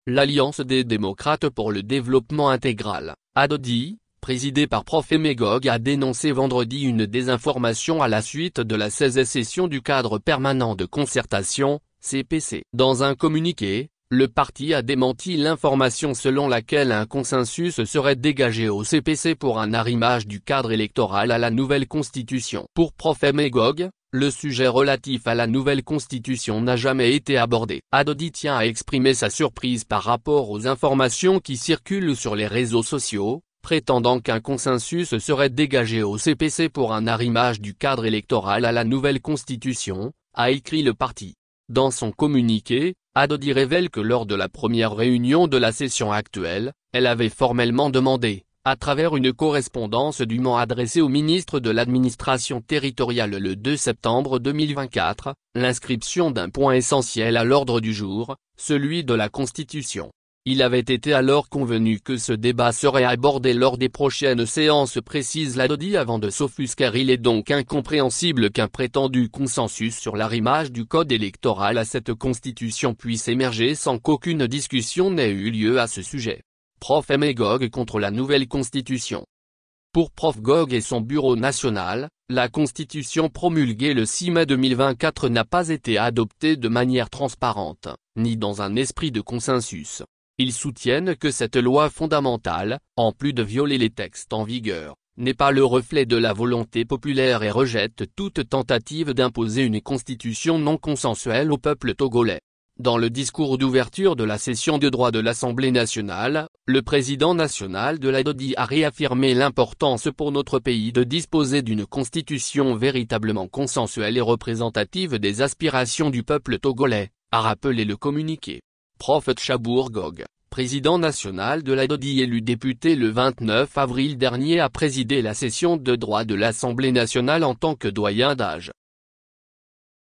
l'Alliance des démocrates pour le développement intégral, ADODI, présidée par Prof Emegog, a dénoncé vendredi une désinformation à la suite de la 16e session du cadre permanent de concertation, CPC. Dans un communiqué, le parti a démenti l'information selon laquelle un consensus serait dégagé au CPC pour un arrimage du cadre électoral à la nouvelle constitution. Pour Prof Emegog, le sujet relatif à la nouvelle constitution n'a jamais été abordé. ADODI tient à exprimer sa surprise par rapport aux informations qui circulent sur les réseaux sociaux, prétendant qu'un consensus serait dégagé au CPC pour un arrimage du cadre électoral à la nouvelle constitution, a écrit le parti. Dans son communiqué, ADODI révèle que lors de la première réunion de la session actuelle, elle avait formellement demandé, à travers une correspondance dûment adressée au ministre de l'administration territoriale le 2 septembre 2024, l'inscription d'un point essentiel à l'ordre du jour, celui de la Constitution. Il avait été alors convenu que ce débat serait abordé lors des prochaines séances, précise l'ADODI avant de s'offusquer. Il est donc incompréhensible qu'un prétendu consensus sur l'arrimage du code électoral à cette constitution puisse émerger sans qu'aucune discussion n'ait eu lieu à ce sujet. Prof Emegog contre la nouvelle constitution. Pour Prof Gog et son bureau national, la constitution promulguée le 6 mai 2024 n'a pas été adoptée de manière transparente, ni dans un esprit de consensus. Ils soutiennent que cette loi fondamentale, en plus de violer les textes en vigueur, n'est pas le reflet de la volonté populaire et rejette toute tentative d'imposer une constitution non consensuelle au peuple togolais. Dans le discours d'ouverture de la session de droit de l'Assemblée nationale, le président national de l'ADODI a réaffirmé l'importance pour notre pays de disposer d'une constitution véritablement consensuelle et représentative des aspirations du peuple togolais, a rappelé le communiqué. Prof Tchabour Gog, président national de l'ADODI élu député le 29 avril dernier, a présidé la session de droit de l'Assemblée nationale en tant que doyen d'âge.